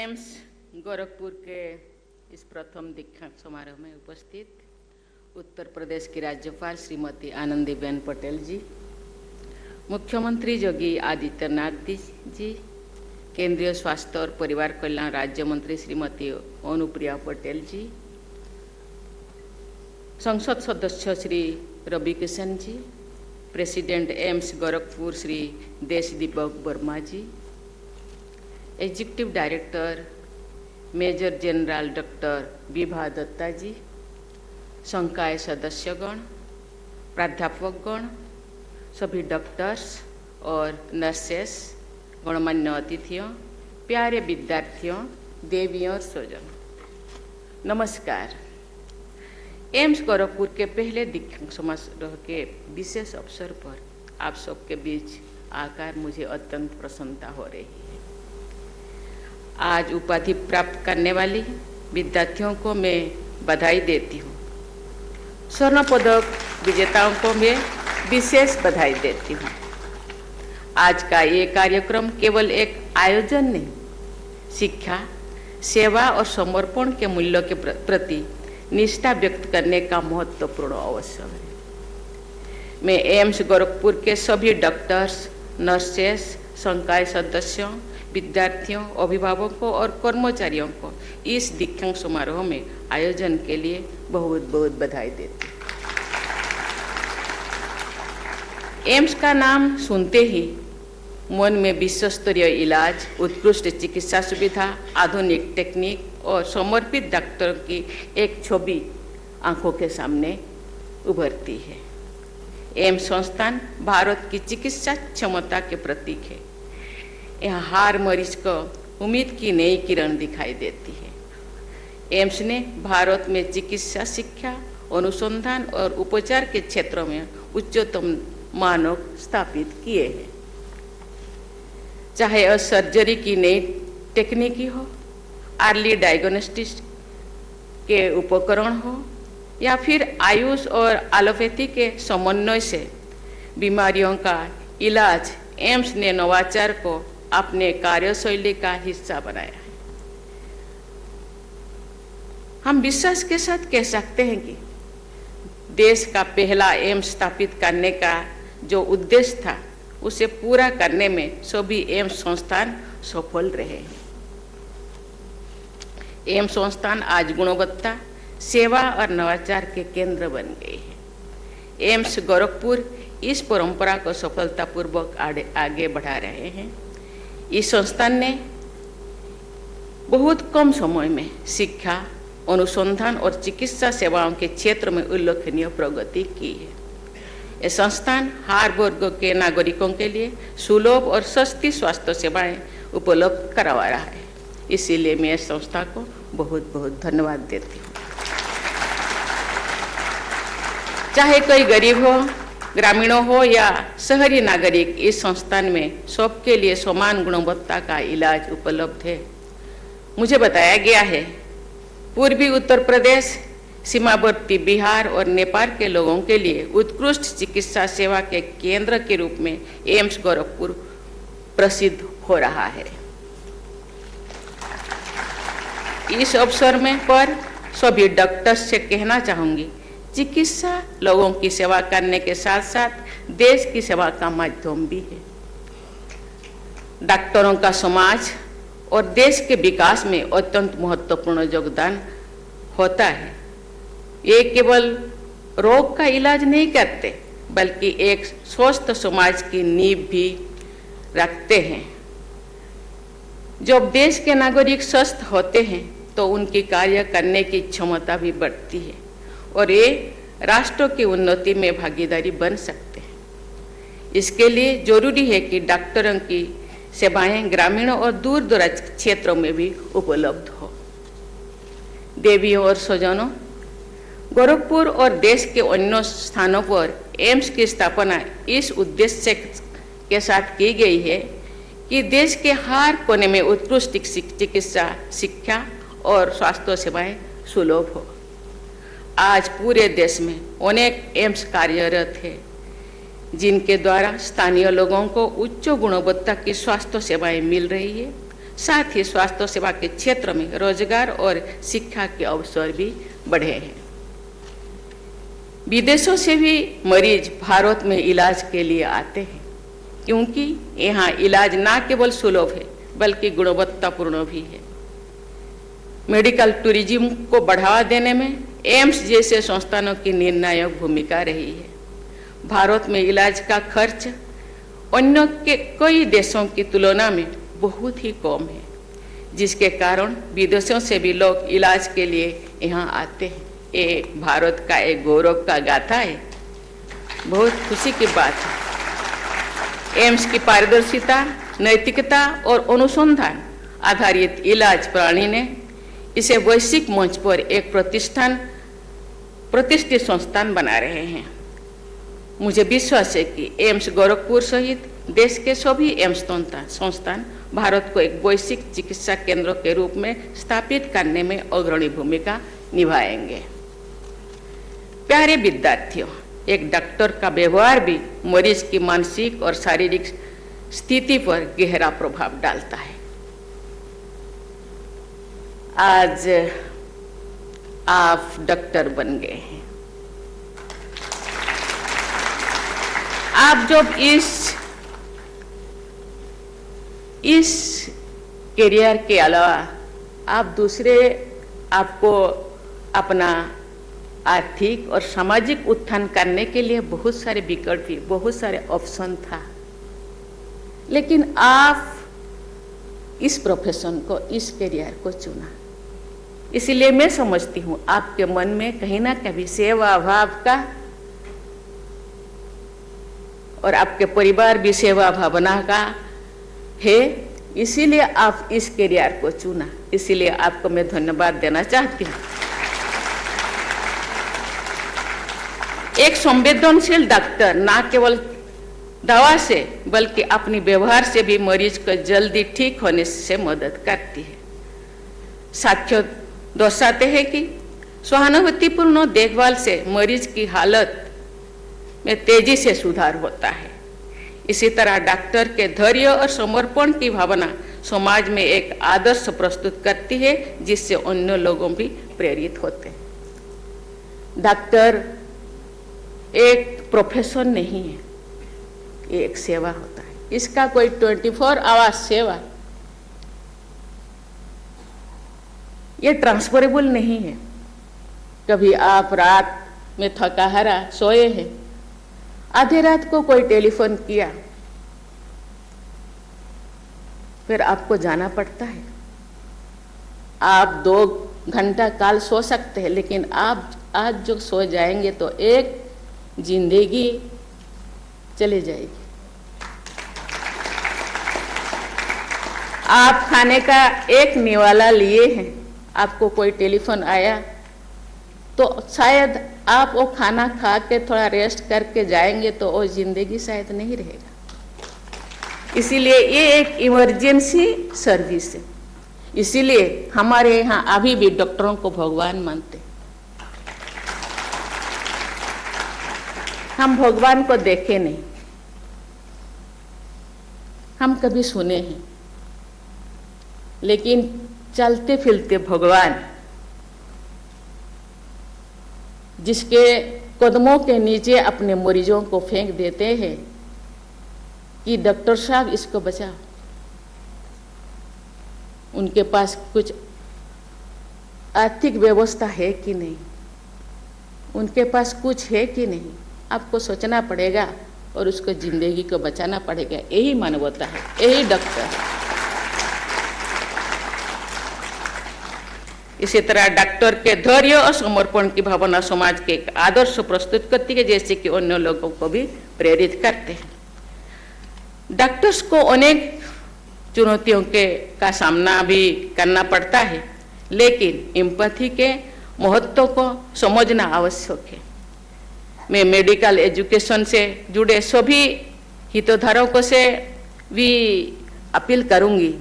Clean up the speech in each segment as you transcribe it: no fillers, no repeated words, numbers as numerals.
AIIMS Gorakhpur के इस प्रथम दीक्षांत समारोह में उपस्थित उत्तर प्रदेश की राज्यपाल श्रीमती आनंदीबेन पटेल जी, मुख्यमंत्री योगी आदित्यनाथ जी, केंद्रीय स्वास्थ्य और परिवार कल्याण राज्य मंत्री श्रीमती अनुप्रिया पटेल जी, संसद सदस्य Shri Ravi Kishan ji, president AIIMS Gorakhpur Shri Deshdeepak Verma ji, executive director major general doctor Vibha Dutta ji, संकाय सदस्यगण, प्राध्यापकगण, सभी डॉक्टर्स और नर्सेस, गणमान्य अतिथियों, प्यारे विद्यार्थियों, देवियों और स्वजनों, नमस्कार। एम्स गोरखपुर के पहले दीक्षांत समारोह के विशेष अवसर पर आप सबके बीच आकर मुझे अत्यंत प्रसन्नता हो रही है। आज उपाधि प्राप्त करने वाली विद्यार्थियों को मैं बधाई देती हूँ। स्वर्ण पदक विजेताओं को मैं विशेष बधाई देती हूँ। आज का ये कार्यक्रम केवल एक आयोजन नहीं, शिक्षा, सेवा और समर्पण के मूल्यों के प्रति निष्ठा व्यक्त करने का महत्वपूर्ण अवसर है। मैं एम्स गोरखपुर के सभी डॉक्टर्स, नर्सेस, संकाय सदस्यों, विद्यार्थियों, अभिभावकों और कर्मचारियों को इस दीक्षांत समारोह में आयोजन के लिए बहुत बहुत बधाई देती हूँ। एम्स का नाम सुनते ही मन में विश्व स्तरीय इलाज, उत्कृष्ट चिकित्सा सुविधा, आधुनिक टेक्निक और समर्पित डॉक्टरों की एक छवि आंखों के सामने उभरती है। एम्स संस्थान भारत की चिकित्सा क्षमता के प्रतीक है। यहाँ हर मरीज को उम्मीद की नई किरण दिखाई देती है। एम्स ने भारत में चिकित्सा शिक्षा, अनुसंधान और उपचार के क्षेत्रों में उच्चतम मानक स्थापित किए हैं। चाहे यह सर्जरी की नई टेक्निक हो, अर्ली डायग्नोस्टिक्स के उपकरण हो या फिर आयुष और एलोपैथी के समन्वय से बीमारियों का इलाज, एम्स ने नवाचार को अपने कार्यशैली का हिस्सा बनाया है। हम विश्वास के साथ कह सकते हैं कि देश का पहला एम्स स्थापित करने का जो उद्देश्य था, उसे पूरा करने में सभी एम्स संस्थान सफल रहे हैं। एम्स संस्थान आज गुणवत्ता, सेवा और नवाचार के केंद्र बन गए हैं। एम्स गोरखपुर इस परंपरा को सफलतापूर्वक आगे बढ़ा रहे हैं। इस संस्थान ने बहुत कम समय में शिक्षा, अनुसंधान और चिकित्सा सेवाओं के क्षेत्र में उल्लेखनीय प्रगति की है। यह संस्थान हर वर्ग के नागरिकों के लिए सुलभ और सस्ती स्वास्थ्य सेवाएं उपलब्ध करवा रहा है। इसीलिए मैं इस संस्था को बहुत बहुत धन्यवाद देती हूँ। चाहे कोई गरीब हो, ग्रामीणों हो या शहरी नागरिक, इस संस्थान में सबके लिए समान गुणवत्ता का इलाज उपलब्ध है। मुझे बताया गया है पूर्वी उत्तर प्रदेश, सीमावर्ती बिहार और नेपाल के लोगों के लिए उत्कृष्ट चिकित्सा सेवा के केंद्र के रूप में एम्स गोरखपुर प्रसिद्ध हो रहा है। इस अवसर में पर सभी डॉक्टर्स से कहना चाहूंगी, चिकित्सा लोगों की सेवा करने के साथ साथ देश की सेवा का माध्यम भी है। डॉक्टरों का समाज और देश के विकास में अत्यंत महत्वपूर्ण योगदान होता है। ये केवल रोग का इलाज नहीं करते, बल्कि एक स्वस्थ समाज की नींव भी रखते हैं। जब देश के नागरिक स्वस्थ होते हैं तो उनकी कार्य करने की क्षमता भी बढ़ती है और ये राष्ट्र की उन्नति में भागीदारी बन सकते हैं। इसके लिए जरूरी है कि डॉक्टरों की सेवाएं ग्रामीणों और दूर दराज क्षेत्रों में भी उपलब्ध हो। देवियों और स्वजनों, गोरखपुर और देश के अन्य स्थानों पर एम्स की स्थापना इस उद्देश्य के साथ की गई है कि देश के हर कोने में उत्कृष्ट चिकित्सा, शिक्षा और स्वास्थ्य सेवाएं सुलभ हो। आज पूरे देश में अनेक एम्स कार्यरत है, जिनके द्वारा स्थानीय लोगों को उच्च गुणवत्ता की स्वास्थ्य सेवाएं मिल रही है। साथ ही स्वास्थ्य सेवा के क्षेत्र में रोजगार और शिक्षा के अवसर भी बढ़े हैं। विदेशों से भी मरीज भारत में इलाज के लिए आते हैं, क्योंकि यहाँ इलाज न केवल सुलभ है बल्कि गुणवत्तापूर्ण भी है। मेडिकल टूरिज्म को बढ़ावा देने में एम्स जैसे संस्थानों की निर्णायक भूमिका रही है। भारत में इलाज का खर्च अन्य के कई देशों की तुलना में बहुत ही कम है, जिसके कारण विदेशों से भी लोग इलाज के लिए यहाँ आते हैं। ये भारत का एक गौरव का गाथा है, बहुत खुशी की बात है। एम्स की पारदर्शिता, नैतिकता और अनुसंधान आधारित इलाज प्रणाली ने इसे वैश्विक मंच पर एक प्रतिष्ठित संस्थान बना रहे हैं। मुझे विश्वास है कि एम्स गोरखपुर सहित देश के सभी एम्स संस्थान भारत को एक वैश्विक चिकित्सा केंद्र के रूप में स्थापित करने में अग्रणी भूमिका निभाएंगे। प्यारे विद्यार्थियों, एक डॉक्टर का व्यवहार भी मरीज की मानसिक और शारीरिक स्थिति पर गहरा प्रभाव डालता है। आज आप डॉक्टर बन गए हैं। आप जब इस करियर के अलावा आप दूसरे आपको अपना आर्थिक और सामाजिक उत्थान करने के लिए बहुत सारे विकल्प, बहुत सारे ऑप्शन था, लेकिन आप इस प्रोफेशन को, इस करियर को चुना। इसलिए मैं समझती हूँ आपके मन में कहीं ना कहीं सेवा भाव का और आपके परिवार भी सेवा भावना का है, इसीलिए आप इस करियर को चुना। इसीलिए आपको मैं धन्यवाद देना चाहती हूँ। एक संवेदनशील डॉक्टर न केवल दवा से बल्कि अपनी व्यवहार से भी मरीज को जल्दी ठीक होने से मदद करती है। साक्ष्य दर्शाते हैं कि सहानुभूतिपूर्ण देखभाल से मरीज की हालत में तेजी से सुधार होता है। इसी तरह डॉक्टर के धैर्य और समर्पण की भावना समाज में एक आदर्श प्रस्तुत करती है, जिससे अन्य लोगों भी प्रेरित होते हैं। डॉक्टर एक प्रोफेशन नहीं है, ये एक सेवा होता है। इसका कोई 24 आवर सेवा ये ट्रांसफरेबल नहीं है। कभी आप रात में थका हारा सोए हैं, आधी रात को कोई टेलीफोन किया, फिर आपको जाना पड़ता है। आप 2 घंटा काल सो सकते हैं, लेकिन आप आज जो सो जाएंगे तो एक जिंदगी चली जाएगी। आप खाने का एक निवाला लिए हैं, आपको कोई टेलीफोन आया तो शायद आप वो खाना खा के थोड़ा रेस्ट करके जाएंगे तो वो जिंदगी शायद नहीं रहेगा। इसीलिए ये एक इमरजेंसी सर्विस है। इसीलिए हमारे यहाँ अभी भी डॉक्टरों को भगवान मानते हैं। हम भगवान को देखे नहीं, हम कभी सुने हैं, लेकिन चलते फिरते भगवान जिसके कदमों के नीचे अपने मरीजों को फेंक देते हैं कि डॉक्टर साहब इसको बचाओ, उनके पास कुछ आर्थिक व्यवस्था है कि नहीं, उनके पास कुछ है कि नहीं, आपको सोचना पड़ेगा और उसको जिंदगी को बचाना पड़ेगा। यही मानवता है, यही डॉक्टर है। इसी तरह डॉक्टर के धैर्य और समर्पण की भावना समाज के एक आदर्श प्रस्तुत करती है, जैसे कि अन्य लोगों को भी प्रेरित करते हैं। डॉक्टर्स को अनेक चुनौतियों का सामना भी करना पड़ता है, लेकिन एम्पैथी के महत्व को समझना आवश्यक है। मैं मेडिकल एजुकेशन से जुड़े सभी हितधारकों से भी अपील करूंगी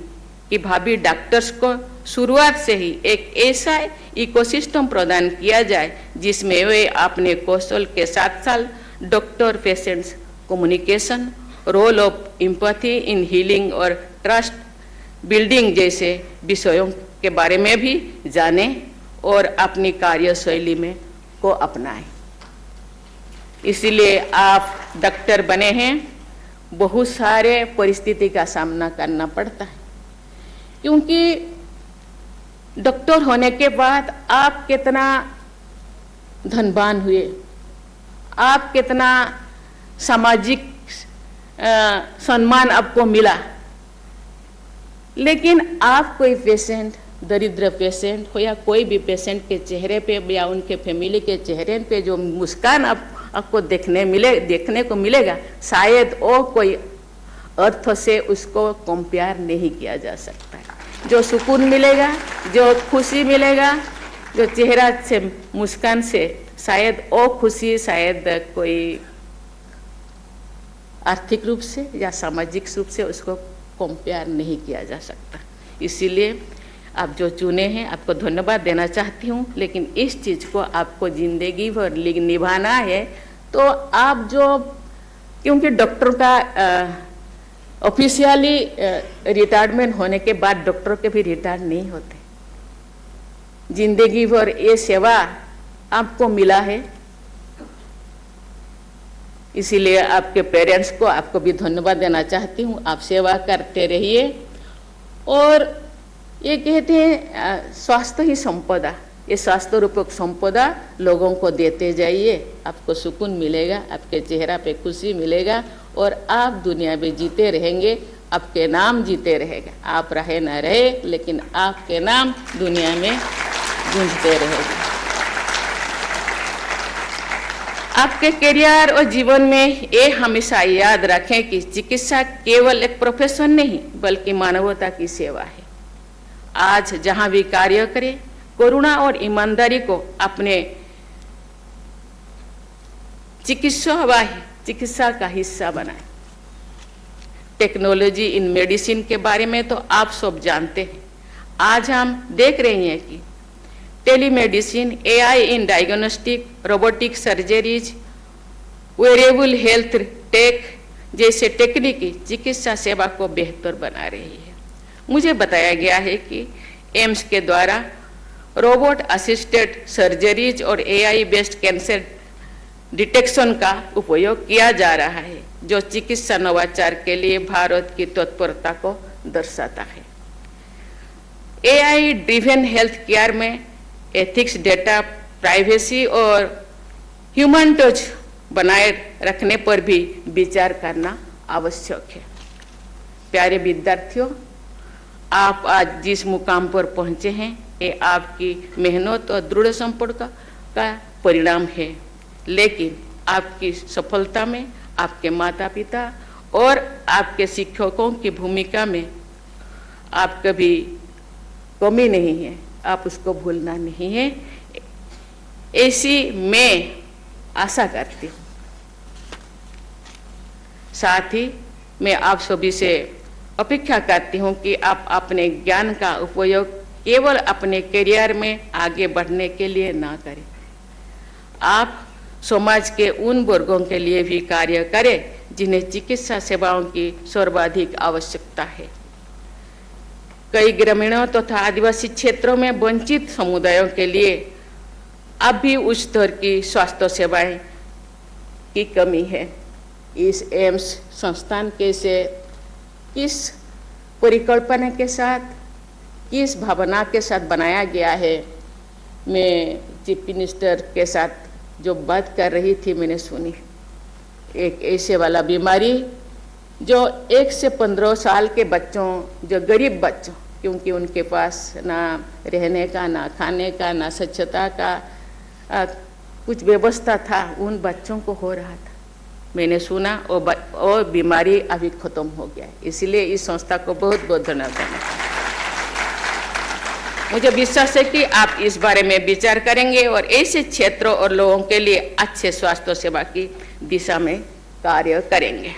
कि भावी डॉक्टर्स को शुरुआत से ही एक ऐसा इकोसिस्टम प्रदान किया जाए जिसमें वे अपने कौशल के साथ साथ doctor patients communication, role of empathy in healing और ट्रस्ट बिल्डिंग जैसे विषयों के बारे में भी जानें और अपनी कार्यशैली में को अपनाएं। इसलिए आप डॉक्टर बने हैं, बहुत सारे परिस्थिति का सामना करना पड़ता है, क्योंकि डॉक्टर होने के बाद आप कितना धनवान हुए, आप कितना सामाजिक सम्मान आपको मिला, लेकिन आप कोई पेशेंट, दरिद्र पेशेंट हो या कोई भी पेशेंट के चेहरे पे या उनके फैमिली के चेहरे पे जो मुस्कान आपको देखने को मिलेगा, शायद वो कोई अर्थ से उसको कंपेयर नहीं किया जा सकता है। जो सुकून मिलेगा, जो खुशी मिलेगा, जो चेहरा से मुस्कान से, शायद वो खुशी शायद कोई आर्थिक रूप से या सामाजिक रूप से उसको कंपेयर नहीं किया जा सकता। इसीलिए आप जो चुने हैं, आपको धन्यवाद देना चाहती हूँ, लेकिन इस चीज़ को आपको जिंदगी भर निभाना है। तो आप जो, क्योंकि डॉक्टर का ऑफिशियली रिटायरमेंट होने के बाद डॉक्टर के भी रिटायर नहीं होते, जिंदगी भर ये सेवा आपको मिला है। इसीलिए आपके पेरेंट्स को आपको भी धन्यवाद देना चाहती हूँ। आप सेवा करते रहिए। और ये कहते हैं स्वास्थ्य ही संपदा, ये स्वास्थ्य रूपक संपदा लोगों को देते जाइए, आपको सुकून मिलेगा, आपके चेहरा पे खुशी मिलेगा और आप दुनिया में जीते रहेंगे, आपके नाम जीते रहेगा। आप रहे ना रहे, लेकिन आपके नाम दुनिया में गूंजते रहेगा। आपके करियर और जीवन में ये हमेशा याद रखें कि चिकित्सा केवल एक प्रोफेशन नहीं, बल्कि मानवता की सेवा है। आज जहां भी कार्य करें, करुणा और ईमानदारी को अपने चिकित्सा का हिस्सा बनाएं। टेक्नोलॉजी इन मेडिसिन के बारे में तो आप सब जानते हैं। आज हम देख रहे हैं कि telemedicine, AI in diagnostic, robotic surgeries, wearable health tech जैसे तकनीकी चिकित्सा सेवा को बेहतर बना रही है। मुझे बताया गया है कि एम्स के द्वारा रोबोट असिस्टेड सर्जरीज और AI बेस्ड कैंसर डिटेक्शन का उपयोग किया जा रहा है, जो चिकित्सा नवाचार के लिए भारत की तत्परता को दर्शाता है। AI ड्रिवन हेल्थ केयर में एथिक्स, डेटा प्राइवेसी और ह्यूमन टच बनाए रखने पर भी विचार करना आवश्यक है। प्यारे विद्यार्थियों, आप आज जिस मुकाम पर पहुंचे हैं, ये आपकी मेहनत और दृढ़ संपर्क का परिणाम है, लेकिन आपकी सफलता में आपके माता पिता और आपके शिक्षकों की भूमिका में आप कभी कमी नहीं है, आप उसको भूलना नहीं है, ऐसी मैं आशा करती हूँ। साथ ही मैं आप सभी से अपेक्षा करती हूँ कि आप अपने ज्ञान का उपयोग केवल अपने करियर में आगे बढ़ने के लिए ना करें, आप समाज के उन वर्गों के लिए भी कार्य करें जिन्हें चिकित्सा सेवाओं की सर्वाधिक आवश्यकता है। कई ग्रामीणों तथा आदिवासी क्षेत्रों में वंचित समुदायों के लिए अब भी उच्च स्तर की स्वास्थ्य सेवाएं की कमी है। इस एम्स संस्थान किस परिकल्पना के साथ, किस भावना के साथ बनाया गया है, मैं चीफ मिनिस्टर के साथ जो बात कर रही थी मैंने सुनी। एक ऐसे वाला बीमारी जो 1 से 15 साल के बच्चों, जो गरीब बच्चों, क्योंकि उनके पास ना रहने का, ना खाने का, ना स्वच्छता का कुछ व्यवस्था था, उन बच्चों को हो रहा था। मैंने सुना और बीमारी अभी खत्म हो गया है। इसलिए इस संस्था को बहुत बहुत धन्यवाद देना चाहूँगी। मुझे विश्वास है कि आप इस बारे में विचार करेंगे और ऐसे क्षेत्रों और लोगों के लिए अच्छे स्वास्थ्य सेवा की दिशा में कार्य करेंगे।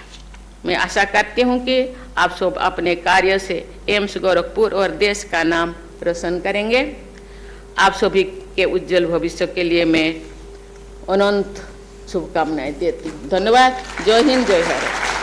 मैं आशा करती हूं कि आप सब अपने कार्य से एम्स गोरखपुर और देश का नाम रोशन करेंगे। आप सभी के उज्जवल भविष्य के लिए मैं अनंत शुभकामनाएं देती हूँ। धन्यवाद। जय हिंद, जय भारत।